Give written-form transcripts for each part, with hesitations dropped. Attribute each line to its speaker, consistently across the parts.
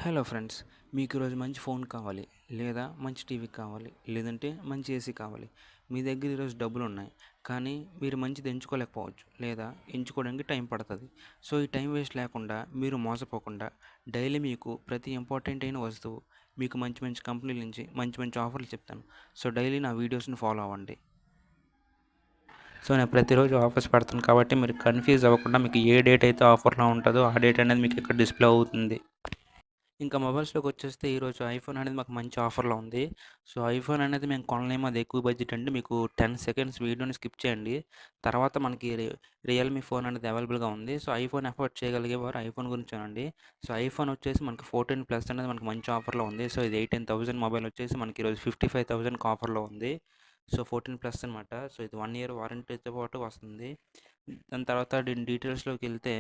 Speaker 1: Hello friends, మీకు ఈరోజు మంచి ఫోన్ కావాలి, లేదా మంచి టీవీ కావాలి, లేదంటే మంచి ఏసీ కావాలి. మీ దగ్గర ఈరోజు డబ్బులు ఉన్నాయి, కానీ మీరు మంచిది ఎంచుకోలేకపోవచ్చు, లేదా ఎంచుకోవడానికి టైం పడుతుంది. సో ఈ టైం వేస్ట్ లేకుండా మీరు మోసపోకుండా డైలీ మీకు ప్రతి ఇంపార్టెంట్ అయిన వస్తువు మీకు మంచి మంచి కంపెనీల నుంచి మంచి మంచి ఆఫర్లు చెప్తాను. సో డైలీ నా వీడియోస్ని ఫాలో అవ్వండి. సో నేను ప్రతిరోజు ఆఫర్స్ పెడతాను కాబట్టి మీరు కన్ఫ్యూజ్ అవ్వకుండా మీకు ఏ డేట్ అయితే ఆఫర్లో ఉంటుందో ఆ డేట్ అనేది మీకు ఇక్కడ డిస్ప్లే అవుతుంది. ఇంకా మొబైల్స్లోకి వచ్చేస్తే ఈరోజు ఐఫోన్ అనేది మాకు మంచి ఆఫర్లో ఉంది. సో ఐఫోన్ అనేది మేము కొనలేము, అది ఎక్కువ బడ్జెట్ అండి. మీకు 10 సెకండ్స్ వీడియోని స్కిప్ చేయండి. తర్వాత మనకి రియల్మీ ఫోన్ అనేది అవైలబుల్గా ఉంది. సో ఐఫోన్ అఫోర్డ్ చేయగలిగే వారు ఐఫోన్ గురించి అనండి. సో ఐఫోన్ వచ్చేసి మనకి 14 ప్లస్ అనేది మనకి మంచి ఆఫర్లో ఉంది. సో ఇది 18,000 మొబైల్ వచ్చేసి మనకి ఈరోజు 55,000కి ఆఫర్లో ఉంది. సో 14 ప్లస్ అనమాట. సో ఇది 1 ఇయర్ వారంటీతో పాటు వస్తుంది. దాని తర్వాత దీని డీటెయిల్స్లోకి వెళ్తే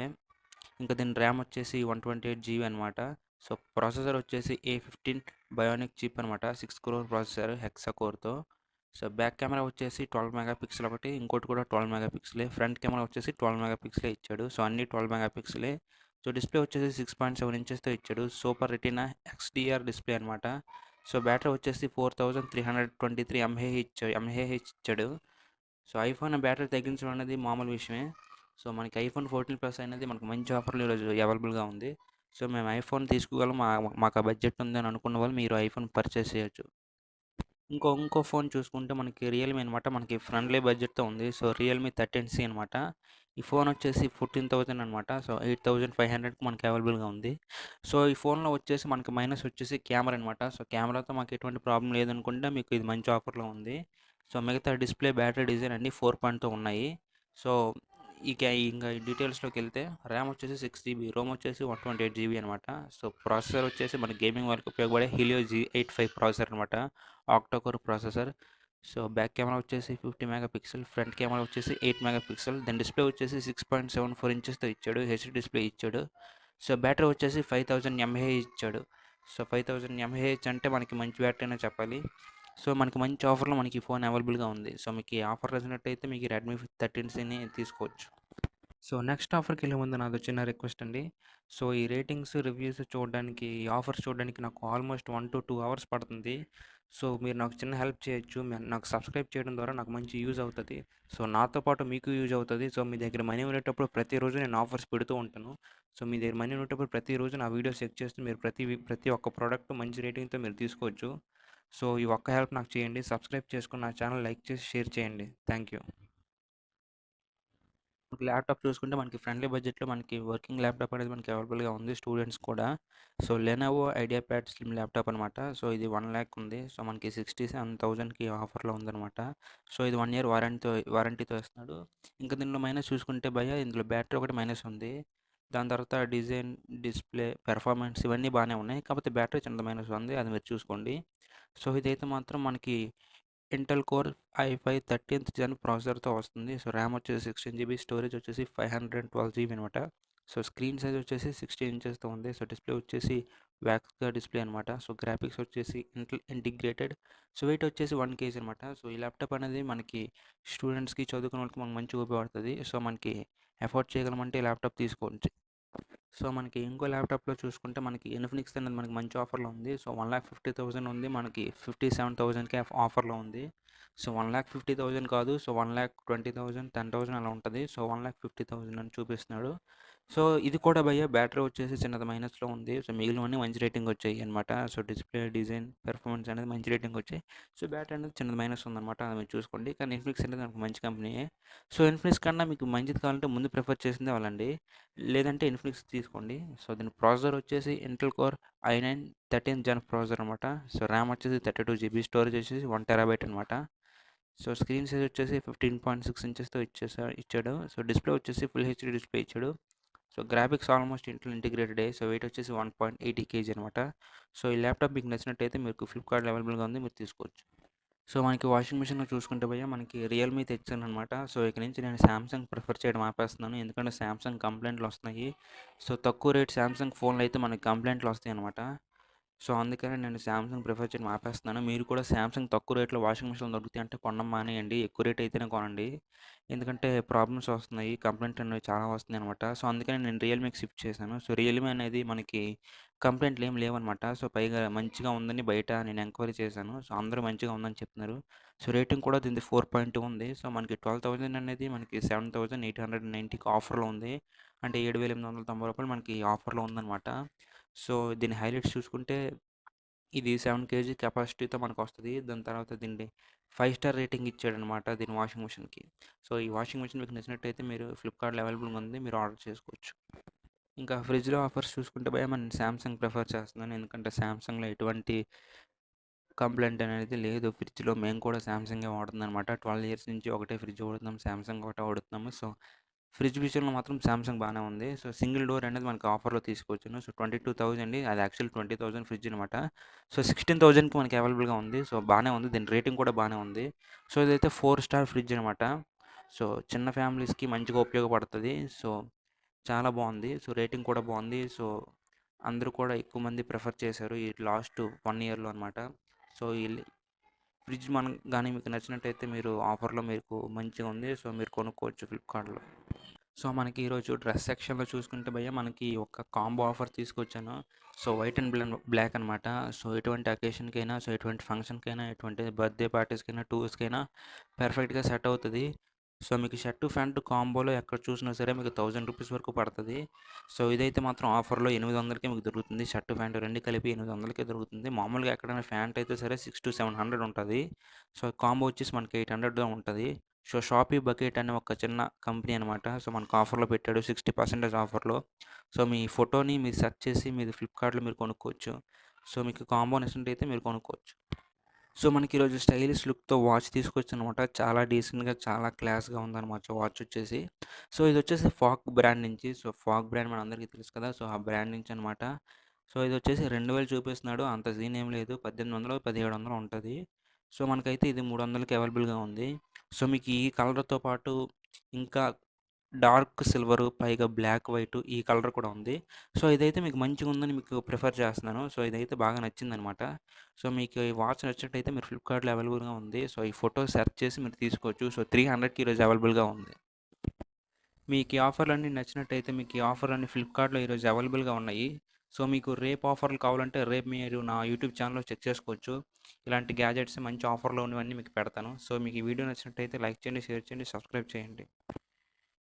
Speaker 1: ఇంకా దీని ర్యామ్ వచ్చేసి 128 జీబీ అనమాట. సో ప్రాసెసర్ వచ్చేసి A15 బయోనిక్ చిప్ అనమాట. 6 crore ప్రాసెసర్ హెక్సా కోర్తో. సో బ్యాక్ కెమెరా వచ్చేసి 12 మెగాపిక్సెల్ ఒకటి, ఇంకోటి కూడా 12 మెగాపిక్సెలే. ఫ్రంట్ కెమెరా వచ్చేసి 12 మెగాపిక్సెలే ఇచ్చాడు. సో అన్ని 12 మెగాపిక్సెలే. సో డిస్ప్లే వచ్చేసి 6.7 ఇంచెస్తో ఇచ్చాడు. సూపర్ రెటీనా XDR డిస్ప్లే అనమాట. సో బ్యాటరీ వచ్చేసి 4323 ఎంఏహెచ్ ఇచ్చాడు. సో ఐఫోన్ బ్యాటరీ తగ్గించడం అనేది మామూలు విషయమే. సో మనకి ఐఫోన్ 14 ప్లస్ అనేది మనకు మంచి ఆఫర్లు ఈరోజు అవైలబుల్గా ఉంది. సో మేము ఐఫోన్ తీసుకోగలం, మాకు ఆ బడ్జెట్ ఉంది అని అనుకున్న వాళ్ళు మీరు ఐఫోన్ పర్చేస్ చేయొచ్చు. ఇంకో ఫోన్ చూసుకుంటే మనకి రియల్మీ అనమాట. మనకి ఫ్రెండ్లీ బడ్జెట్తో ఉంది. సో రియల్మీ 13C అనమాట. ఈ ఫోన్ వచ్చేసి 14,000 అనమాట. సో 8,500కి మనకి అవైలబుల్గా ఉంది. సో ఈ ఫోన్లో వచ్చేసి మనకి మైనస్ వచ్చేసి కెమెరా అనమాట. సో కెమెరాతో మాకు ఎటువంటి ప్రాబ్లం లేదనుకుంటే మీకు ఇది మంచి ఆఫర్లో ఉంది. సో మిగతా డిస్ప్లే, బ్యాటరీ, డిజైన్ అన్నీ 4.2 ఉన్నాయి. సో ఇంకా ఈ డీటెయిల్స్లోకి వెళ్తే ర్యామ్ వచ్చేసి 6 GB, రోమ్ వచ్చేసి 128 GB అనమాట. సో ప్రాసెసర్ వచ్చేసి మన గేమింగ్ వరకు ఉపయోగపడే హీలియో G85 ప్రాసెసర్ అనమాట. Octa-core processor. So back camera వచ్చేసి 50 మెగాపిక్సెల్, ఫ్రంట్ కెమెరా వచ్చేసి 8 మెగాపిక్సెల్. దాని డిస్ప్లే వచ్చేసి 6.74 ఇంచెస్తో ఇచ్చాడు. హెచ్డి డిస్ప్లే ఇచ్చాడు. సో బ్యాటరీ వచ్చేసి 5000 ఎంఏహెచ్ ఇచ్చాడు. సో 5000 ఎంఏహెచ్ అంటే మనకి మంచి బ్యాటరీ అనే చెప్పాలి. సో మనకి మంచి ఆఫర్లో మనకి ఫోన్ అవైలబుల్గా ఉంది. సో మీకు ఈ ఆఫర్ నచ్చినట్టయితే మీకు రెడ్మీ 13Cని తీసుకోవచ్చు. సో నెక్స్ట్ ఆఫర్కి వెళ్ళే ముందు నాది చిన్న రిక్వెస్ట్ అండి. సో ఈ రేటింగ్స్, రివ్యూస్ చూడడానికి, ఈ ఆఫర్స్ చూడడానికి నాకు ఆల్మోస్ట్ 1 to 2 అవర్స్ పడుతుంది. సో మీరు నాకు చిన్న హెల్ప్ చేయొచ్చు. నాకు సబ్స్క్రైబ్ చేయడం ద్వారా నాకు మంచి యూజ్ అవుతుంది. సో నాతో పాటు మీకు యూజ్ అవుతుంది. సో మీ దగ్గర మనీ ఉండేటప్పుడు ప్రతిరోజు నేను ఆఫర్స్ పెడుతూ ఉంటాను. సో మీ దగ్గర మనీ ఉండేటప్పుడు ప్రతిరోజు నా వీడియోస్ చెక్ చేస్తూ మీరు ప్రతి ఒక్క ప్రోడక్ట్ మంచి రేటింగ్తో మీరు తీసుకోవచ్చు. సో ఈ ఒక్క హెల్ప్ నాకు చేయండి. సబ్స్క్రైబ్ చేసుకుని నా ఛానల్ లైక్ చేసి షేర్ చేయండి. Thank you. ల్యాప్టాప్ చూసుకుంటే మనకి ఫ్రెండ్లీ బడ్జెట్లో మనకి వర్కింగ్ ల్యాప్టాప్ అనేది మనకి అవైలబుల్గా ఉంది స్టూడెంట్స్ కూడా. So Lenovo IdeaPad slim laptop అనమాట. సో ఇది 1 lakh ఉంది. సో మనకి 67,000కి ఆఫర్లో ఉందన్నమాట. సో ఇది 1 year వారంటీతో ఇస్తున్నాడు. ఇంకా దీనిలో మైనస్ చూసుకుంటే భయ్య, ఇందులో బ్యాటరీ ఒకటి మైనస్ ఉంది. దాని తర్వాత డిజైన్, డిస్ప్లే, పెర్ఫార్మెన్స్ ఇవన్నీ బాగానే ఉన్నాయి. కాకపోతే బ్యాటరీ చిన్న మైనస్ ఉంది, అది మీరు చూసుకోండి. సో ఇదైతే మాత్రం మనకి Intel core i5 13th Jan ప్రాసెసర్తో వస్తుంది. సో ర్యామ్ వచ్చేసి 16 GB, స్టోరేజ్ వచ్చేసి 512 GB అనమాట. సో స్క్రీన్ సైజ్ వచ్చేసి 16 ఇంచెస్తో ఉంది. సో డిస్ప్లే వచ్చేసి వ్యాక్స్గా డిస్ప్లే అనమాట. సో గ్రాఫిక్స్ వచ్చేసి ఇంటిగ్రేటెడ్. సో వెయిట్ వచ్చేసి 1 kg అనమాట. సో ఈ ల్యాప్టాప్ అనేది మనకి స్టూడెంట్స్కి, చదువుకునే వాళ్ళకి మనకు మంచిగా ఉపయోగపడుతుంది. సో మనకి అఫోర్డ్ చేయగలమంటే ఈ ల్యాప్టాప్ తీసుకోవచ్చు. సో మనకి ఇంకో ల్యాప్టాప్లో చూసుకుంటే మనకి ఇన్ఫినిక్స్ అనేది మనకి మంచి ఆఫర్లో ఉంది. సో 1,50,000 ఉంది, మనకి 57,000కి ఆఫర్లో ఉంది. సో 1,50,000 కాదు, సో 1,20,000, 10,000 అలా ఉంటుంది. సో 1,50,000 అని చూపిస్తున్నాడు. సో ఇది కూడా భయ్య బ్యాటరీ వచ్చేసి చిన్నది మైనస్లో ఉంది. సో మిగిలినవన్నీ మంచి రేటింగ్ వచ్చాయి అనమాట. సో డిస్ప్లే, డిజైన్, పెర్ఫార్మెన్స్ అనేది మంచి రేటింగ్ వచ్చాయి. సో బ్యాటరీ అనేది చిన్నది మైనస్ ఉందన్నమాట, అది మీరు చూసుకోండి. కానీ ఇన్ఫినిక్స్ అనేది మనకు మంచి కంపెనీయే. సో ఇన్ఫినిక్స్ కన్నా మీకు మంచిది కావాలంటే ముందు ప్రిఫర్ చేసిందే వాళ్ళండి, లేదంటే ఇన్ఫినిక్స్ తీసుకోండి. సో దీని ప్రాసెసర్ వచ్చేసి Intel core i9 13th Jan processor అనమాట. సో ర్యామ్ వచ్చేసి 32 GB, స్టోరేజ్ వచ్చేసి 1 TB అనమాట. సో స్క్రీన్ సైజ్ వచ్చేసి 15.6 ఇంచెస్తో ఇచ్చాడు. సో డిస్ప్లే వచ్చేసి ఫుల్ హెచ్డి డిస్ప్లే ఇచ్చాడు. సో గ్రాఫిక్స్ ఆల్మోస్ట్ ఇంట్లో ఇంటిగ్రేటెడ్. సో వెయిట్ వచ్చేసి 1.80 kg అనమాట. సో ఈ ల్యాప్టాప్ మీకు నచ్చినట్టయితే మీకు ఫ్లిప్కార్ట్లో అవైలబుల్గా ఉంది, మీరు తీసుకోవచ్చు. సో మనకి వాషింగ్ మిషన్లో చూసుకుంటే భయ్య మనకి రియల్మీ తెచ్చాను అనమాట. సో ఇక నుంచి నేను శాంసంగ్ ప్రిఫర్ చేయడం ఆపేస్తున్నాను, ఎందుకంటే శాంసంగ్ కంప్లైంట్లు వస్తున్నాయి. సో తక్కువ రేట్ శాంసంగ్ ఫోన్లు అయితే మనకి కంప్లైంట్లు వస్తాయి అనమాట. సో అందుకని నేను శాంసంగ్ ప్రిఫర్ చేయడం ఆపేస్తున్నాను. మీరు కూడా శాంసంగ్ తక్కువ రేట్లో వాషింగ్ మిషన్ దొరుకుతాయి అంటే కొనడం మానేయండి. ఎక్కువ రేట్ అయితేనే కొనండి, ఎందుకంటే ప్రాబ్లమ్స్ వస్తున్నాయి, కంప్లైంట్లు అనేవి చాలా వస్తున్నాయి అనమాట. సో అందుకని నేను రియల్మీకి షిఫ్ట్ చేశాను. సో రియల్మీ అనేది మనకి కంప్లైంట్లు ఏమి లేవనమాట. సో, పైగా మంచిగా ఉందని బయట నేను ఎంక్వైరీ చేశాను. సో, అందరూ మంచిగా ఉందని చెప్తున్నారు. సో, రేటింగ్ కూడా దీనిది 4.2 ఉంది. సో, మనకి 12,000 అనేది మనకి 7,890కి ఆఫర్‌లో ఉంది. అంటే రూ. 7,890 మనకి ఆఫర్‌లో ఉందనమాట. సో, దీని హైలైట్స్ చూసుకుంటే ఇది 7 కేజీ కెపాసిటీతో మనకొస్తది. దాని తర్వాత దీన్ని 5 స్టార్ రేటింగ్ ఇచ్చాడనమాట దీని వాషింగ్ మిషన్‌కి. సో, ఈ వాషింగ్ మిషన్ మీకు నచ్చినట్టయితే మీరు ఫ్లిప్‌కార్ట్‌లో అవైలబుల్‌గా ఉంది. మీరు ఆర్డర్ చేసుకోవచ్చు. ఇంకా ఫ్రిడ్జ్‌లో ఆఫర్స్ చూసుకుంటే భయ్యా నేను సామ్‌సంగ్ ప్రిఫర్ చేస్తున్నాను. ఎందుకంటే సామ్‌సంగ్‌లో ఎటువంటి కంప్లెయింట్ అనేది లేదు. ఫ్రిడ్జ్‌లో మేము కూడా సామ్‌సంగే వాడుతున్నామనమాట. 12 ఇయర్స్ నుంచి ఒకటే ఫ్రిడ్జ్ వాడుతున్నాం. సామ్‌సంగ్ ఒకటే వాడుతున్నాము. సో, ఫ్రిడ్జ్ విషయంలో మాత్రం సామ్‌సంగ్ బానే ఉంది. సో, సింగిల్ డోర్ అనేది మనకి ఆఫర్‌లో తీసుకోవచ్చును. సో, 22,000 అది యాక్చువల్ 20,000 ఫ్రిడ్జ్ అనమాట. సో, 16,000కి మనకి అవైలబుల్‌గా ఉంది. సో, బానే ఉంది. దీని రేటింగ్ కూడా బానే ఉంది. సో, ఇదైతే 4 స్టార్ ఫ్రిడ్జ్ అనమాట. సో, చిన్న ఫ్యామిలీస్‌కి మంచిగా ఉపయోగపడతది. సో, చాలా బావుంది. సో, రేటింగ్ కూడా బావుంది. సో, అందరూ కూడా ఎక్కువ మంది ప్రిఫర్ చేశారు. ఈ లాస్ట్ 1 ఇయర్‌లో అనమాట. సో, ఫ్రిడ్జ్ గాని మీకు నచ్చినట్టయితే మీరు ఆఫర్‌లో మీకు మంచిగా ఉంది. సో, మీరు కొనుక్కోవచ్చు ఫ్లిప్‌కార్ట్‌లో. సో, మనకి ఈరోజు డ్రెస్ సెక్షన్‌లో చూసుకుంటే భయ్యా మనకి ఒక కాంబో ఆఫర్ తీసుకొచ్చాను. సో, వైట్ అండ్ బ్లాక్ అనమాట. సో, ఎటువంటి అకేషన్‌కైనా, సో, ఎటువంటి ఫంక్షన్‌కైనా, ఎటువంటి బర్త్‌డే పార్టీస్‌కైనా, టూర్స్‌కైనా పర్ఫెక్ట్‌గా సెట్ అవుతది. సో, మీకు షర్టు, ప్యాంటు కాంబోలో ఎక్కడ చూసినా సరే మీకు రూ. 1000 వరకు పడతది. సో, ఇదైతే మాత్రం ఆఫర్‌లో 800కే మీకు దొరుకుతుంది. షర్టు, ప్యాంటు 2 కలిపి 800కే దొరుకుతుంది. మామూలుగా ఎక్కడైనా ప్యాంట్ అయితే సరే 600-700 ఉంటది. సో, కాంబో వచ్చేసి మనకి 800లో ఉంటది. సో, షాపీ బకెట్ అనే ఒక చిన్న కంపెనీ అనమాట. సో, మనకు ఆఫర్‌లో పెట్టాడు 60% ఆఫర్‌లో. సో, మీ ఫోటోని మీరు సెర్చ్ చేసి మీరు ఫ్లిప్‌కార్ట్‌లో మీరు కొనుక్కోవచ్చు. సో, మీకు కాంబో నచ్చినట్టయితే మీరు కొనుక్కోవచ్చు. సో, మనకి ఈరోజు స్టైలిష్ లుక్‌తో వాచ్ తీసుకొచ్చాననమాట. చాలా డీసెంట్‌గా, చాలా క్లాస్‌గా ఉందనమాట వాచ్ వచ్చేసి. సో, ఇదొచ్చేసి ఫాగ్ బ్రాండ్ నుంచి. సో, ఫాగ్ బ్రాండ్ మనందరికీ తెలుసు కదా! సో, ఆ బ్రాండ్ నుంచి అనమాట. సో, ఇదొచ్చేసి 2000 చూపిస్తున్నాడు. అంత సీన్ ఏం లేదు. 1800, 1700 ఉంటది. సో, మనకైతే ఇది 300కి అవైలబుల్‌గా ఉంది. సో, మీకు ఈ కలర్‌తో పాటు ఇంకా డార్క్ సిల్వరు, పైగా బ్లాక్, వైటు ఈ కలర్ కూడా ఉంది. సో, ఇదైతే మీకు మంచిగుందని మీకు ప్రిఫర్ చేస్తున్నాను. సో, ఇదైతే బాగా నచ్చిందనమాట. సో, మీకు ఈ వాచ్ నచ్చినట్టయితే మీరు ఫ్లిప్‌కార్ట్‌లో అవైలబుల్‌గా ఉంది. సో, ఈ ఫోటో సెర్చ్ చేసి మీరు తీసుకోవచ్చు. సో, 300కి ఈరోజు అవైలబుల్‌గా ఉంది. మీకు ఈ ఆఫర్‌లన్నీ నచ్చినట్టయితే మీకు ఈ ఆఫర్‌లన్నీ ఫ్లిప్‌కార్ట్‌లో ఈరోజు అవైలబుల్‌గా ఉన్నాయి. సో, మీకు రేపు ఆఫర్‌లు కావాలంటే రేపు మీరు నా యూట్యూబ్ ఛానెల్‌లో చెక్ చేసుకోవచ్చు. ఇలాంటి గ్యాజెట్స్ మంచి ఆఫర్‌లో ఉన్నవన్నీ మీకు పెడతాను. సో, మీకు ఈ వీడియో నచ్చినట్టయితే లైక్ చేయండి, షేర్ చేయండి, సబ్స్క్రైబ్ చేయండి.